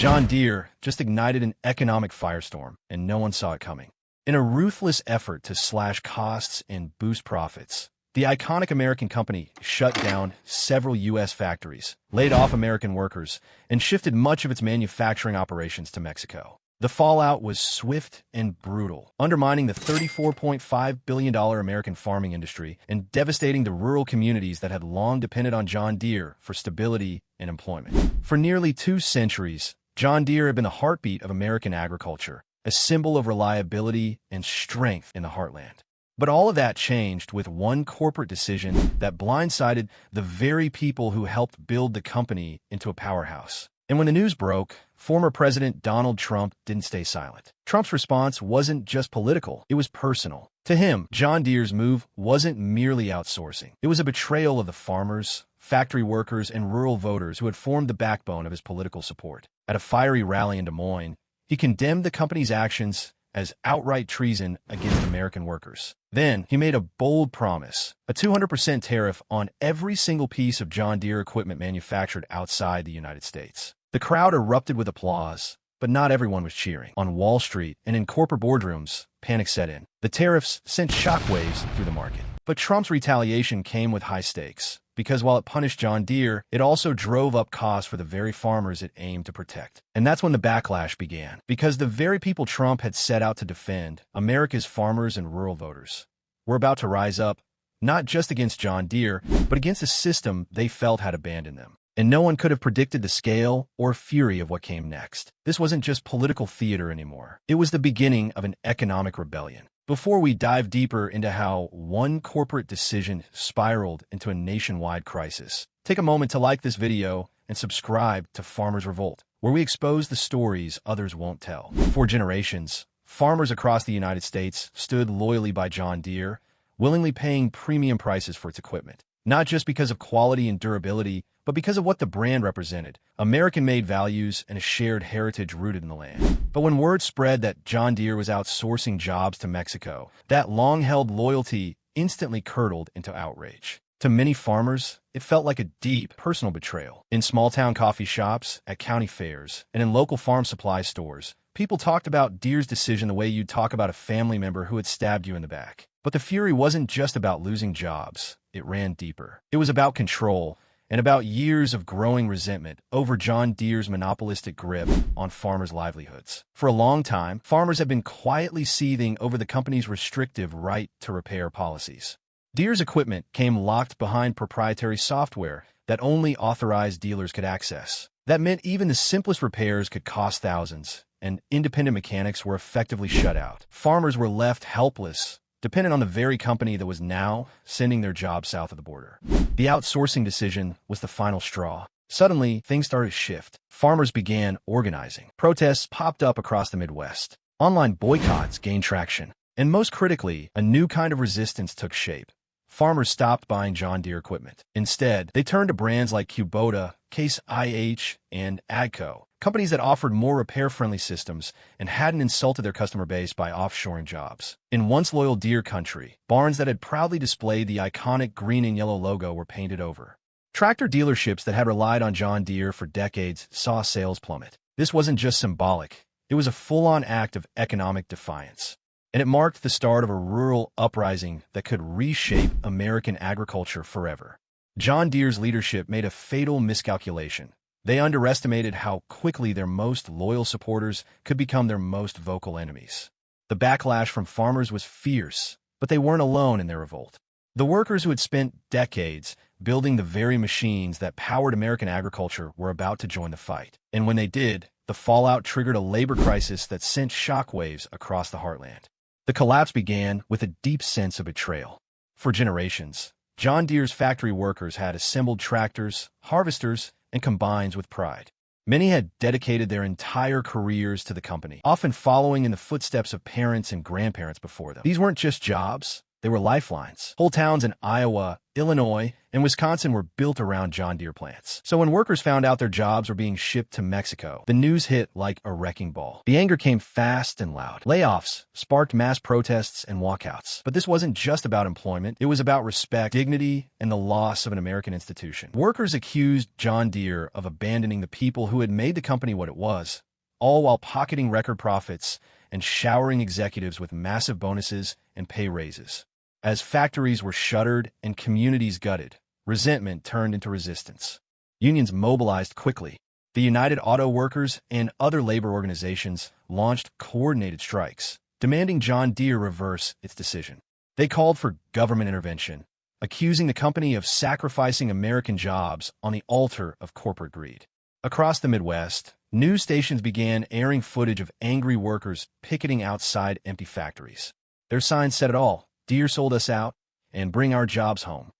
John Deere just ignited an economic firestorm, and no one saw it coming. In a ruthless effort to slash costs and boost profits, the iconic American company shut down several U.S. factories, laid off American workers, and shifted much of its manufacturing operations to Mexico. The fallout was swift and brutal, undermining the $34.5 billion American farming industry and devastating the rural communities that had long depended on John Deere for stability and employment. For nearly 2 centuries, John Deere had been the heartbeat of American agriculture, a symbol of reliability and strength in the heartland. But all of that changed with one corporate decision that blindsided the very people who helped build the company into a powerhouse. And when the news broke, former President Donald Trump didn't stay silent. Trump's response wasn't just political, it was personal. To him, John Deere's move wasn't merely outsourcing. It was a betrayal of the farmers, factory workers, and rural voters who had formed the backbone of his political support. At a fiery rally in Des Moines, he condemned the company's actions as outright treason against American workers. Then, he made a bold promise, a 200% tariff on every single piece of John Deere equipment manufactured outside the United States. The crowd erupted with applause, but not everyone was cheering. On Wall Street and in corporate boardrooms, panic set in. The tariffs sent shockwaves through the market. But Trump's retaliation came with high stakes, because while it punished John Deere, it also drove up costs for the very farmers it aimed to protect. And that's when the backlash began, because the very people Trump had set out to defend, America's farmers and rural voters, were about to rise up, not just against John Deere, but against a system they felt had abandoned them. And no one could have predicted the scale or fury of what came next. This wasn't just political theater anymore. It was the beginning of an economic rebellion. Before we dive deeper into how one corporate decision spiraled into a nationwide crisis, take a moment to like this video and subscribe to Farmers Revolt, where we expose the stories others won't tell. For generations, farmers across the United States stood loyally by John Deere, willingly paying premium prices for its equipment, not just because of quality and durability, but because of what the brand represented, American-made values and a shared heritage rooted in the land. But when word spread that John Deere was outsourcing jobs to Mexico, that long-held loyalty instantly curdled into outrage. To many farmers, it felt like a deep, personal betrayal. In small-town coffee shops, at county fairs, and in local farm supply stores, people talked about Deere's decision the way you'd talk about a family member who had stabbed you in the back. But the fury wasn't just about losing jobs. It ran deeper. It was about control, and about years of growing resentment over John Deere's monopolistic grip on farmers' livelihoods. For a long time, farmers have been quietly seething over the company's restrictive right-to-repair policies. Deere's equipment came locked behind proprietary software that only authorized dealers could access. That meant even the simplest repairs could cost thousands, and independent mechanics were effectively shut out. Farmers were left helpless, dependent on the very company that was now sending their jobs south of the border. The outsourcing decision was the final straw. Suddenly, things started to shift. Farmers began organizing. Protests popped up across the Midwest. Online boycotts gained traction. And most critically, a new kind of resistance took shape. Farmers stopped buying John Deere equipment. Instead, they turned to brands like Kubota, Case IH, and AGCO, companies that offered more repair-friendly systems and hadn't insulted their customer base by offshoring jobs. In once loyal Deere country, barns that had proudly displayed the iconic green and yellow logo were painted over. Tractor dealerships that had relied on John Deere for decades saw sales plummet. This wasn't just symbolic. It was a full-on act of economic defiance. And it marked the start of a rural uprising that could reshape American agriculture forever. John Deere's leadership made a fatal miscalculation. They underestimated how quickly their most loyal supporters could become their most vocal enemies. The backlash from farmers was fierce, but they weren't alone in their revolt. The workers who had spent decades building the very machines that powered American agriculture were about to join the fight. And when they did, the fallout triggered a labor crisis that sent shockwaves across the heartland. The collapse began with a deep sense of betrayal. For generations, John Deere's factory workers had assembled tractors, harvesters, and combines with pride. Many had dedicated their entire careers to the company, often following in the footsteps of parents and grandparents before them. These weren't just jobs. They were lifelines. Whole towns in Iowa, Illinois, and Wisconsin were built around John Deere plants. So when workers found out their jobs were being shipped to Mexico, the news hit like a wrecking ball. The anger came fast and loud. Layoffs sparked mass protests and walkouts. But this wasn't just about employment. It was about respect, dignity, and the loss of an American institution. Workers accused John Deere of abandoning the people who had made the company what it was, all while pocketing record profits and showering executives with massive bonuses and pay raises. As factories were shuttered and communities gutted, resentment turned into resistance. Unions mobilized quickly. The United Auto Workers and other labor organizations launched coordinated strikes, demanding John Deere reverse its decision. They called for government intervention, accusing the company of sacrificing American jobs on the altar of corporate greed. Across the Midwest, news stations began airing footage of angry workers picketing outside empty factories. Their signs said it all: "Deere sold us out, and bring our jobs home."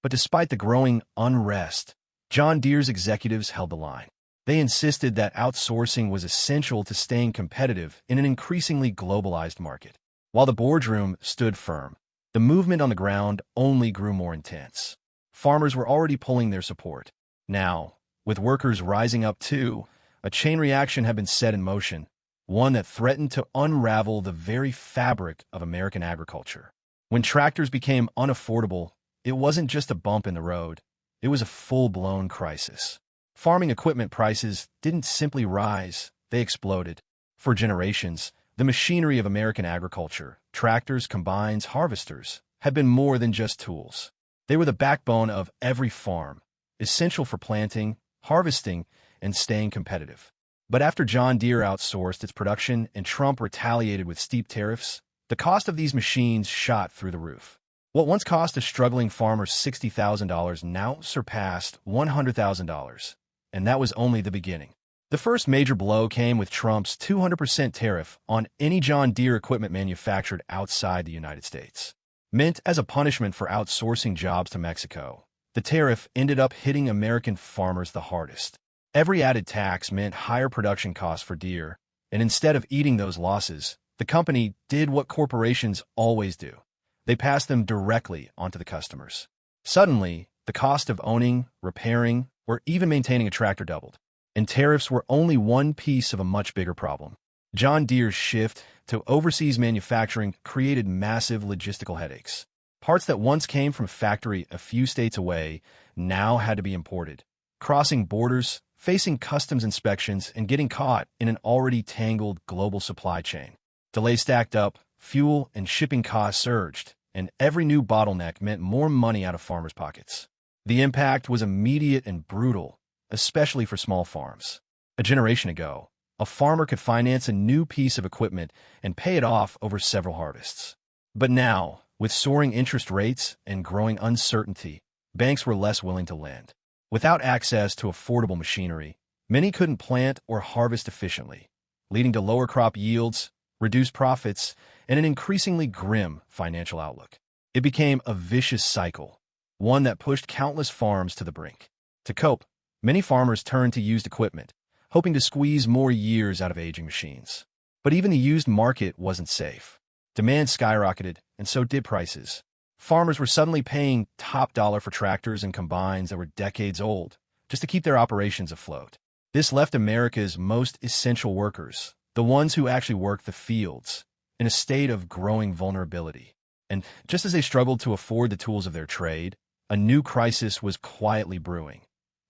But despite the growing unrest, John Deere's executives held the line. They insisted that outsourcing was essential to staying competitive in an increasingly globalized market. While the boardroom stood firm, the movement on the ground only grew more intense. Farmers were already pulling their support. Now, with workers rising up too, a chain reaction had been set in motion, one that threatened to unravel the very fabric of American agriculture. When tractors became unaffordable, it wasn't just a bump in the road. It was a full-blown crisis. Farming equipment prices didn't simply rise, they exploded. For generations, the machinery of American agriculture, tractors, combines, harvesters, had been more than just tools. They were the backbone of every farm, essential for planting, harvesting, and staying competitive. But after John Deere outsourced its production and Trump retaliated with steep tariffs, the cost of these machines shot through the roof. What once cost a struggling farmer $60,000 now surpassed $100,000, and that was only the beginning. The first major blow came with Trump's 200% tariff on any John Deere equipment manufactured outside the United States. Meant as a punishment for outsourcing jobs to Mexico, the tariff ended up hitting American farmers the hardest. Every added tax meant higher production costs for Deere, and instead of eating those losses, the company did what corporations always do. They passed them directly onto the customers. Suddenly, the cost of owning, repairing, or even maintaining a tractor doubled. And tariffs were only one piece of a much bigger problem. John Deere's shift to overseas manufacturing created massive logistical headaches. Parts that once came from a factory a few states away now had to be imported, crossing borders, facing customs inspections, and getting caught in an already tangled global supply chain. Delays stacked up, fuel and shipping costs surged, and every new bottleneck meant more money out of farmers' pockets. The impact was immediate and brutal, especially for small farms. A generation ago, a farmer could finance a new piece of equipment and pay it off over several harvests. But now, with soaring interest rates and growing uncertainty, banks were less willing to lend. Without access to affordable machinery, many couldn't plant or harvest efficiently, leading to lower crop yields, reduced profits, and an increasingly grim financial outlook. It became a vicious cycle, one that pushed countless farms to the brink. To cope, many farmers turned to used equipment, hoping to squeeze more years out of aging machines. But even the used market wasn't safe. Demand skyrocketed, and so did prices. Farmers were suddenly paying top dollar for tractors and combines that were decades old, just to keep their operations afloat. This left America's most essential workers, the ones who actually worked the fields, in a state of growing vulnerability. And just as they struggled to afford the tools of their trade, a new crisis was quietly brewing,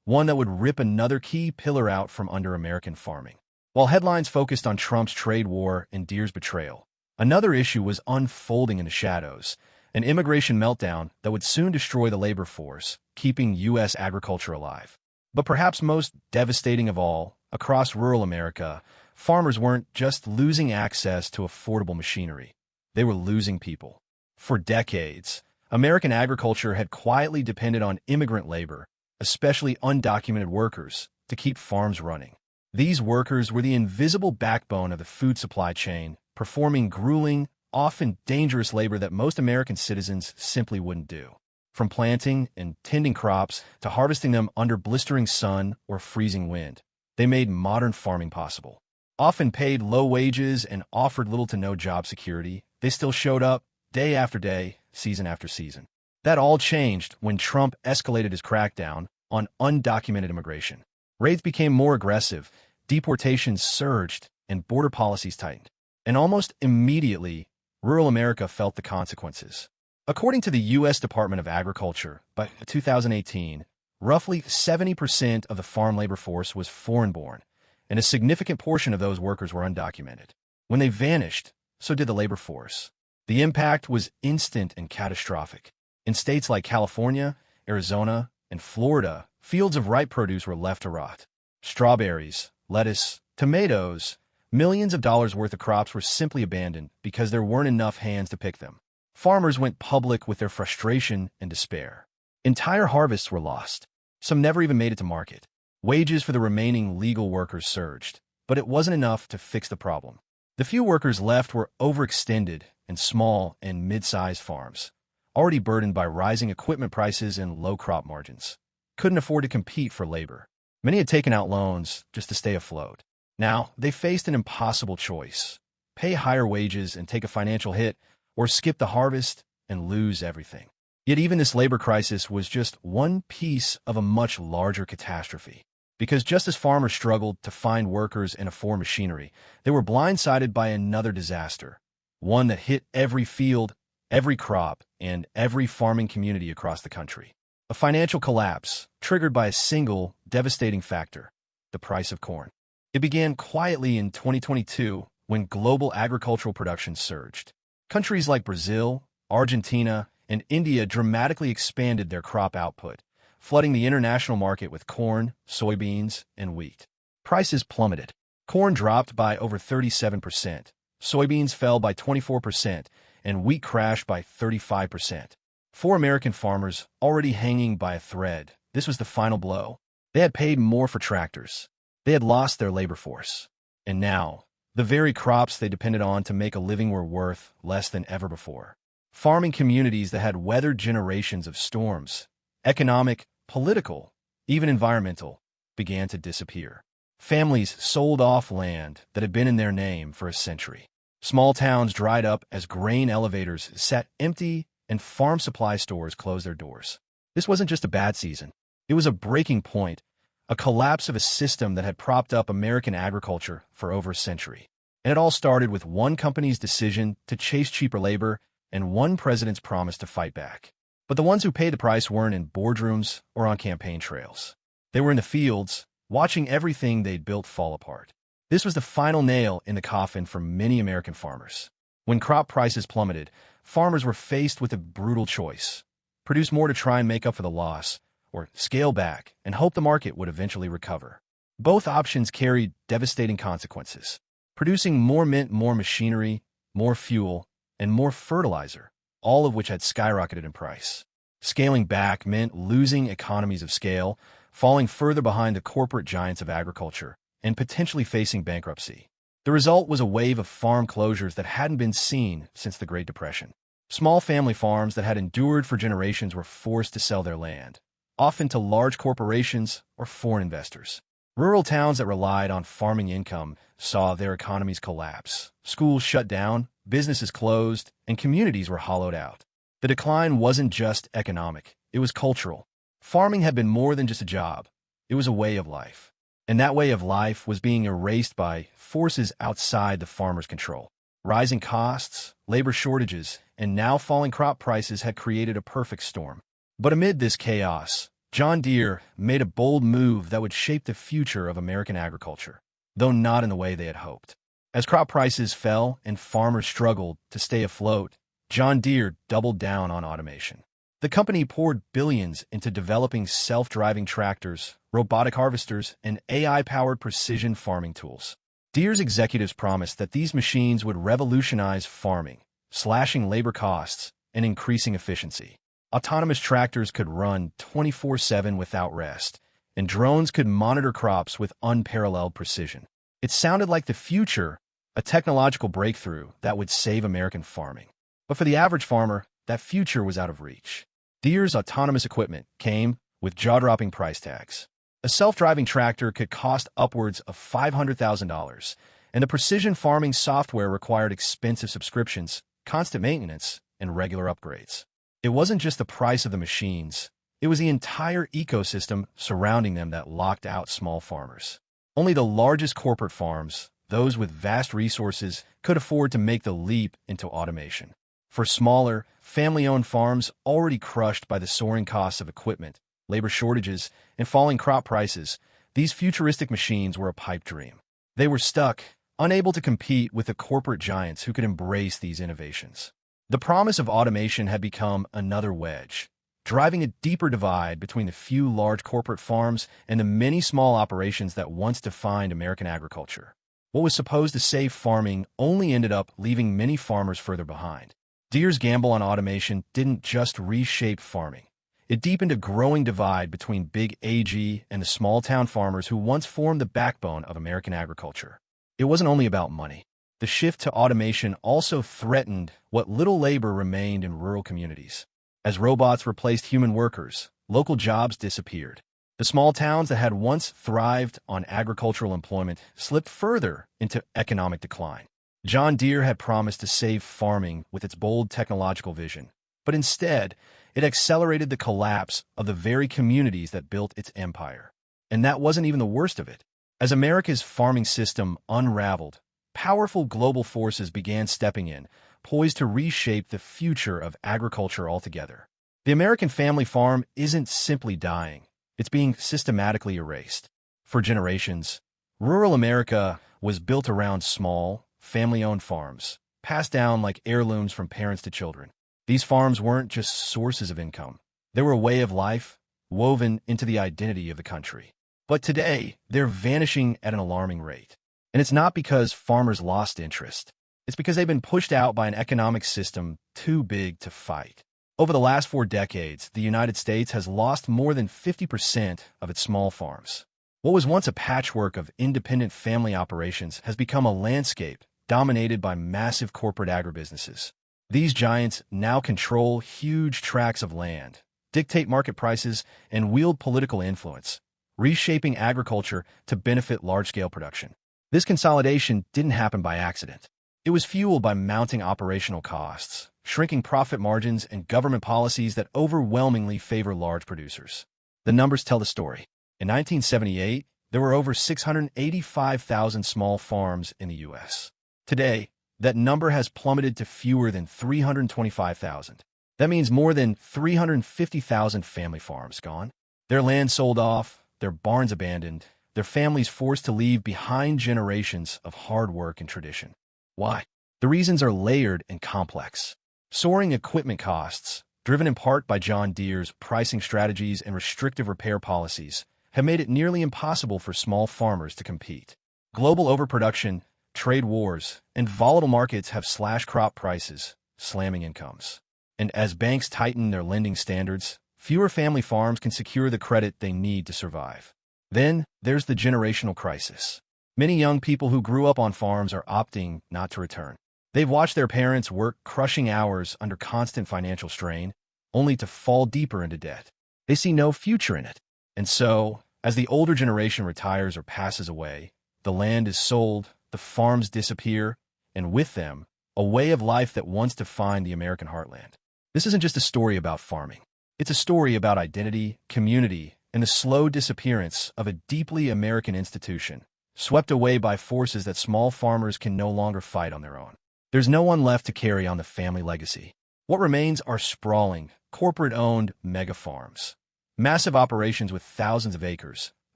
one that would rip another key pillar out from under American farming. While headlines focused on Trump's trade war and Deere's betrayal, another issue was unfolding in the shadows, an immigration meltdown that would soon destroy the labor force, keeping U.S. agriculture alive. But perhaps most devastating of all, across rural America, farmers weren't just losing access to affordable machinery. They were losing people. For decades, American agriculture had quietly depended on immigrant labor, especially undocumented workers, to keep farms running. These workers were the invisible backbone of the food supply chain, performing grueling, often dangerous labor that most American citizens simply wouldn't do. From planting and tending crops to harvesting them under blistering sun or freezing wind, they made modern farming possible. Often paid low wages and offered little to no job security, they still showed up, day after day, season after season. That all changed when Trump escalated his crackdown on undocumented immigration. Raids became more aggressive, deportations surged, and border policies tightened. And almost immediately, rural America felt the consequences. According to the U.S. Department of Agriculture, by 2018, roughly 70% of the farm labor force was foreign-born, and a significant portion of those workers were undocumented. When they vanished, so did the labor force. The impact was instant and catastrophic. In states like California, Arizona, and Florida, fields of ripe produce were left to rot. Strawberries, lettuce, tomatoes, millions of dollars worth of crops were simply abandoned because there weren't enough hands to pick them. Farmers went public with their frustration and despair. Entire harvests were lost. Some never even made it to market. Wages for the remaining legal workers surged, but it wasn't enough to fix the problem. The few workers left were overextended in small and mid-sized farms, already burdened by rising equipment prices and low crop margins. Couldn't afford to compete for labor. Many had taken out loans just to stay afloat. Now, they faced an impossible choice: pay higher wages and take a financial hit, or skip the harvest and lose everything. Yet even this labor crisis was just one piece of a much larger catastrophe. Because just as farmers struggled to find workers and afford machinery, they were blindsided by another disaster, one that hit every field, every crop, and every farming community across the country. A financial collapse triggered by a single devastating factor: the price of corn. It began quietly in 2022 when global agricultural production surged. Countries like Brazil, Argentina, and India dramatically expanded their crop output, flooding the international market with corn, soybeans, and wheat. Prices plummeted. Corn dropped by over 37%, soybeans fell by 24%, and wheat crashed by 35%. For American farmers already hanging by a thread, this was the final blow. They had paid more for tractors. They had lost their labor force. And now, the very crops they depended on to make a living were worth less than ever before. Farming communities that had weathered generations of storms, economic, political, even environmental, began to disappear. Families sold off land that had been in their name for a century. Small towns dried up as grain elevators sat empty and farm supply stores closed their doors. This wasn't just a bad season. It was a breaking point, a collapse of a system that had propped up American agriculture for over a century. And it all started with one company's decision to chase cheaper labor and one president's promise to fight back. But the ones who paid the price weren't in boardrooms or on campaign trails. They were in the fields, watching everything they'd built fall apart. This was the final nail in the coffin for many American farmers. When crop prices plummeted, farmers were faced with a brutal choice: produce more to try and make up for the loss, or scale back and hope the market would eventually recover. Both options carried devastating consequences. Producing more meant more machinery, more fuel, and more fertilizer, all of which had skyrocketed in price. Scaling back meant losing economies of scale, falling further behind the corporate giants of agriculture, and potentially facing bankruptcy. The result was a wave of farm closures that hadn't been seen since the Great Depression. Small family farms that had endured for generations were forced to sell their land, often to large corporations or foreign investors. Rural towns that relied on farming income saw their economies collapse. Schools shut down, businesses closed, and communities were hollowed out. The decline wasn't just economic, it was cultural. Farming had been more than just a job. It was a way of life. And that way of life was being erased by forces outside the farmer's control. Rising costs, labor shortages, and now falling crop prices had created a perfect storm. But amid this chaos, John Deere made a bold move that would shape the future of American agriculture, though not in the way they had hoped. As crop prices fell and farmers struggled to stay afloat, John Deere doubled down on automation. The company poured billions into developing self-driving tractors, robotic harvesters, and AI-powered precision farming tools. Deere's executives promised that these machines would revolutionize farming, slashing labor costs and increasing efficiency. Autonomous tractors could run 24/7 without rest, and drones could monitor crops with unparalleled precision. It sounded like the future, a technological breakthrough that would save American farming. But for the average farmer, that future was out of reach. Deere's autonomous equipment came with jaw-dropping price tags. A self-driving tractor could cost upwards of $500,000, and the precision farming software required expensive subscriptions, constant maintenance, and regular upgrades. It wasn't just the price of the machines, it was the entire ecosystem surrounding them that locked out small farmers. Only the largest corporate farms, those with vast resources, could afford to make the leap into automation. For smaller, family-owned farms already crushed by the soaring costs of equipment, labor shortages, and falling crop prices, these futuristic machines were a pipe dream. They were stuck, unable to compete with the corporate giants who could embrace these innovations. The promise of automation had become another wedge, driving a deeper divide between the few large corporate farms and the many small operations that once defined American agriculture. What was supposed to save farming only ended up leaving many farmers further behind. Deere's gamble on automation didn't just reshape farming. It deepened a growing divide between big AG and the small-town farmers who once formed the backbone of American agriculture. It wasn't only about money. The shift to automation also threatened what little labor remained in rural communities. As robots replaced human workers, local jobs disappeared. The small towns that had once thrived on agricultural employment slipped further into economic decline. John Deere had promised to save farming with its bold technological vision, but instead, it accelerated the collapse of the very communities that built its empire. And that wasn't even the worst of it. As America's farming system unraveled, powerful global forces began stepping in, poised to reshape the future of agriculture altogether. The American family farm isn't simply dying, it's being systematically erased. For generations, rural America was built around small, family-owned farms, passed down like heirlooms from parents to children. These farms weren't just sources of income. They were a way of life, woven into the identity of the country. But today, they're vanishing at an alarming rate. And it's not because farmers lost interest. It's because they've been pushed out by an economic system too big to fight. Over the last 4 decades, the United States has lost more than 50% of its small farms. What was once a patchwork of independent family operations has become a landscape dominated by massive corporate agribusinesses. These giants now control huge tracts of land, dictate market prices, and wield political influence, reshaping agriculture to benefit large-scale production. This consolidation didn't happen by accident. It was fueled by mounting operational costs, shrinking profit margins, and government policies that overwhelmingly favor large producers. The numbers tell the story. In 1978, there were over 685,000 small farms in the U.S. Today, that number has plummeted to fewer than 325,000. That means more than 350,000 family farms gone. Their land sold off, their barns abandoned, their families forced to leave behind generations of hard work and tradition. Why? The reasons are layered and complex. Soaring equipment costs, driven in part by John Deere's pricing strategies and restrictive repair policies, have made it nearly impossible for small farmers to compete. Global overproduction, trade wars, and volatile markets have slashed crop prices, slamming incomes. And as banks tighten their lending standards, fewer family farms can secure the credit they need to survive. Then, there's the generational crisis. Many young people who grew up on farms are opting not to return. They've watched their parents work crushing hours under constant financial strain, only to fall deeper into debt. They see no future in it. And so, as the older generation retires or passes away, the land is sold, the farms disappear, and with them, a way of life that once defined the American heartland. This isn't just a story about farming. It's a story about identity, community, and the slow disappearance of a deeply American institution, swept away by forces that small farmers can no longer fight on their own. There's no one left to carry on the family legacy. What remains are sprawling, corporate-owned mega farms. Massive operations with thousands of acres,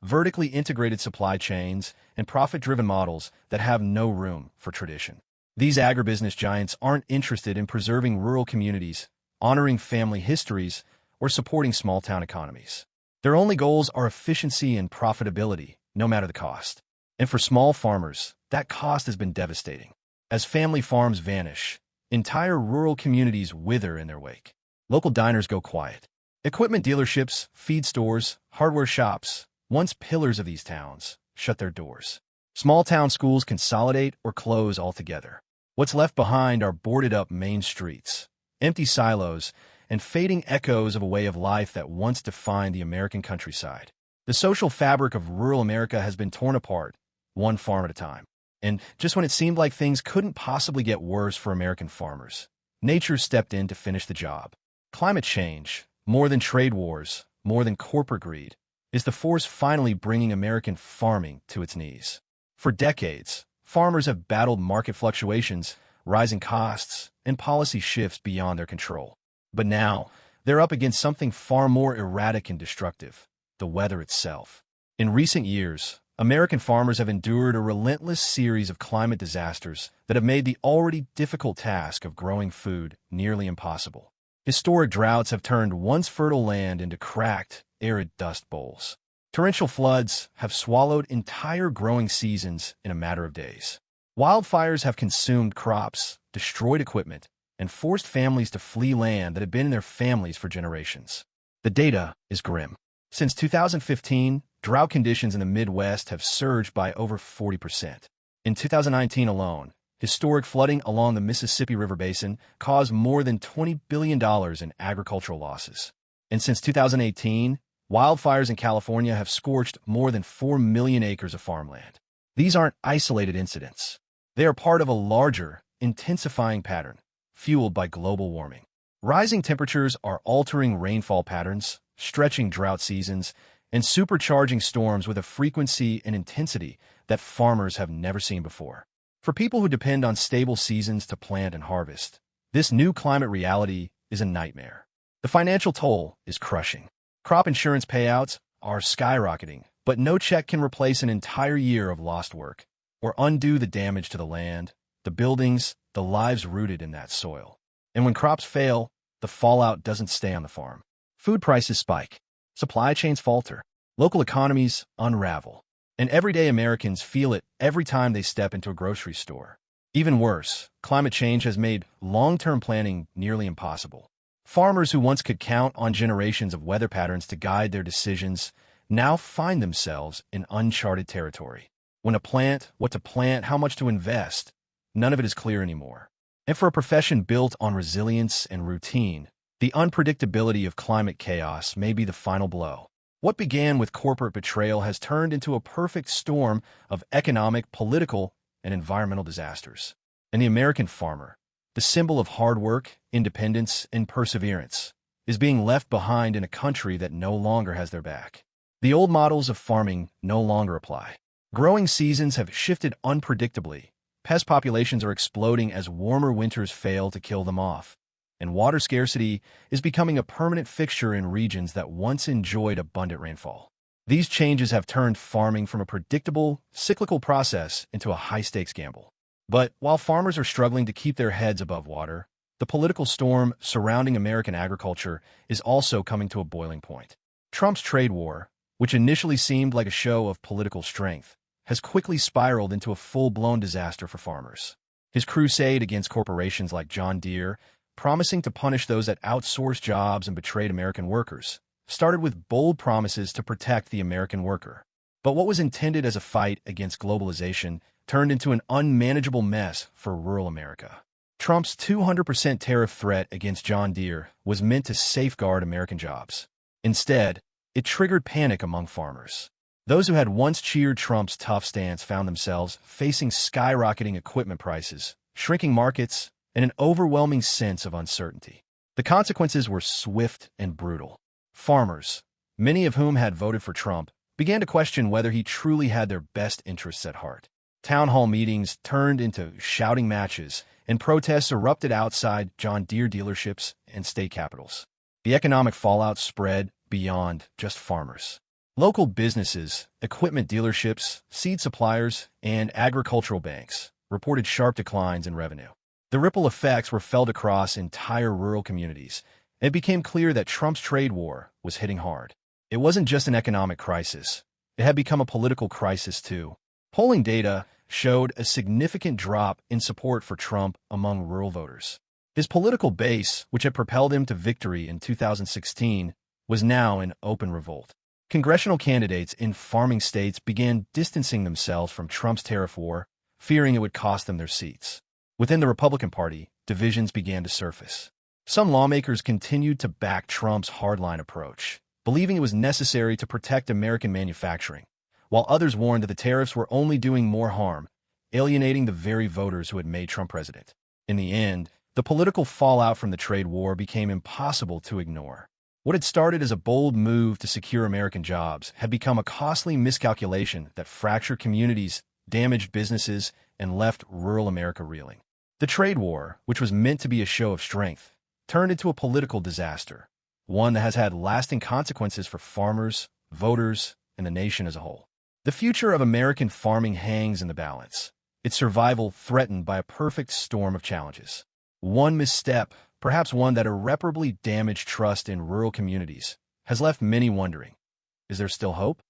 vertically integrated supply chains, and profit-driven models that have no room for tradition. These agribusiness giants aren't interested in preserving rural communities, honoring family histories, or supporting small-town economies. Their only goals are efficiency and profitability, no matter the cost. And for small farmers, that cost has been devastating. As family farms vanish, entire rural communities wither in their wake. Local diners go quiet. Equipment dealerships, feed stores, hardware shops, once pillars of these towns, shut their doors. Small town schools consolidate or close altogether. What's left behind are boarded-up main streets, empty silos, and fading echoes of a way of life that once defined the American countryside. The social fabric of rural America has been torn apart, one farm at a time. And just when it seemed like things couldn't possibly get worse for American farmers, nature stepped in to finish the job. Climate change, more than trade wars, more than corporate greed, is the force finally bringing American farming to its knees. For decades, farmers have battled market fluctuations, rising costs, and policy shifts beyond their control. But now, they're up against something far more erratic and destructive: the weather itself. In recent years, American farmers have endured a relentless series of climate disasters that have made the already difficult task of growing food nearly impossible. Historic droughts have turned once fertile land into cracked, arid dust bowls. Torrential floods have swallowed entire growing seasons in a matter of days. Wildfires have consumed crops, destroyed equipment, and forced families to flee land that had been in their families for generations. The data is grim. Since 2015, drought conditions in the Midwest have surged by over 40%. In 2019 alone, historic flooding along the Mississippi River Basin caused more than $20 billion in agricultural losses. And since 2018, wildfires in California have scorched more than 4 million acres of farmland. These aren't isolated incidents. They are part of a larger, intensifying pattern, fueled by global warming. Rising temperatures are altering rainfall patterns, stretching drought seasons, and supercharging storms with a frequency and intensity that farmers have never seen before. For people who depend on stable seasons to plant and harvest, this new climate reality is a nightmare. The financial toll is crushing. Crop insurance payouts are skyrocketing, but no check can replace an entire year of lost work or undo the damage to the land, the buildings, the lives rooted in that soil. And when crops fail, the fallout doesn't stay on the farm. Food prices spike, supply chains falter, local economies unravel, and everyday Americans feel it every time they step into a grocery store. Even worse, climate change has made long-term planning nearly impossible. Farmers who once could count on generations of weather patterns to guide their decisions now find themselves in uncharted territory. When to plant, what to plant, how much to invest, none of it is clear anymore. And for a profession built on resilience and routine, the unpredictability of climate chaos may be the final blow. What began with corporate betrayal has turned into a perfect storm of economic, political, and environmental disasters. And the American farmer, the symbol of hard work, independence, and perseverance, is being left behind in a country that no longer has their back. The old models of farming no longer apply. Growing seasons have shifted unpredictably. Pest populations are exploding as warmer winters fail to kill them off, and water scarcity is becoming a permanent fixture in regions that once enjoyed abundant rainfall. These changes have turned farming from a predictable, cyclical process into a high-stakes gamble. But while farmers are struggling to keep their heads above water, the political storm surrounding American agriculture is also coming to a boiling point. Trump's trade war, which initially seemed like a show of political strength, has quickly spiraled into a full-blown disaster for farmers. His crusade against corporations like John Deere, promising to punish those that outsourced jobs and betrayed American workers, started with bold promises to protect the American worker. But what was intended as a fight against globalization turned into an unmanageable mess for rural America. Trump's 200% tariff threat against John Deere was meant to safeguard American jobs. Instead, it triggered panic among farmers. Those who had once cheered Trump's tough stance found themselves facing skyrocketing equipment prices, shrinking markets, and an overwhelming sense of uncertainty. The consequences were swift and brutal. Farmers, many of whom had voted for Trump, began to question whether he truly had their best interests at heart. Town hall meetings turned into shouting matches, and protests erupted outside John Deere dealerships and state capitals. The economic fallout spread beyond just farmers. Local businesses, equipment dealerships, seed suppliers, and agricultural banks reported sharp declines in revenue. The ripple effects were felt across entire rural communities, and it became clear that Trump's trade war was hitting hard. It wasn't just an economic crisis. It had become a political crisis, too. Polling data showed a significant drop in support for Trump among rural voters. His political base, which had propelled him to victory in 2016, was now in open revolt. Congressional candidates in farming states began distancing themselves from Trump's tariff war, fearing it would cost them their seats. Within the Republican Party, divisions began to surface. Some lawmakers continued to back Trump's hardline approach, believing it was necessary to protect American manufacturing, while others warned that the tariffs were only doing more harm, alienating the very voters who had made Trump president. In the end, The political fallout from the trade war became impossible to ignore. What had started as a bold move to secure American jobs had become a costly miscalculation that fractured communities, damaged businesses, and left rural America reeling. The trade war, which was meant to be a show of strength, turned into a political disaster, one that has had lasting consequences for farmers, voters, and the nation as a whole. The future of American farming hangs in the balance, its survival threatened by a perfect storm of challenges. One misstep, perhaps one that irreparably damaged trust in rural communities, has left many wondering, is there still hope?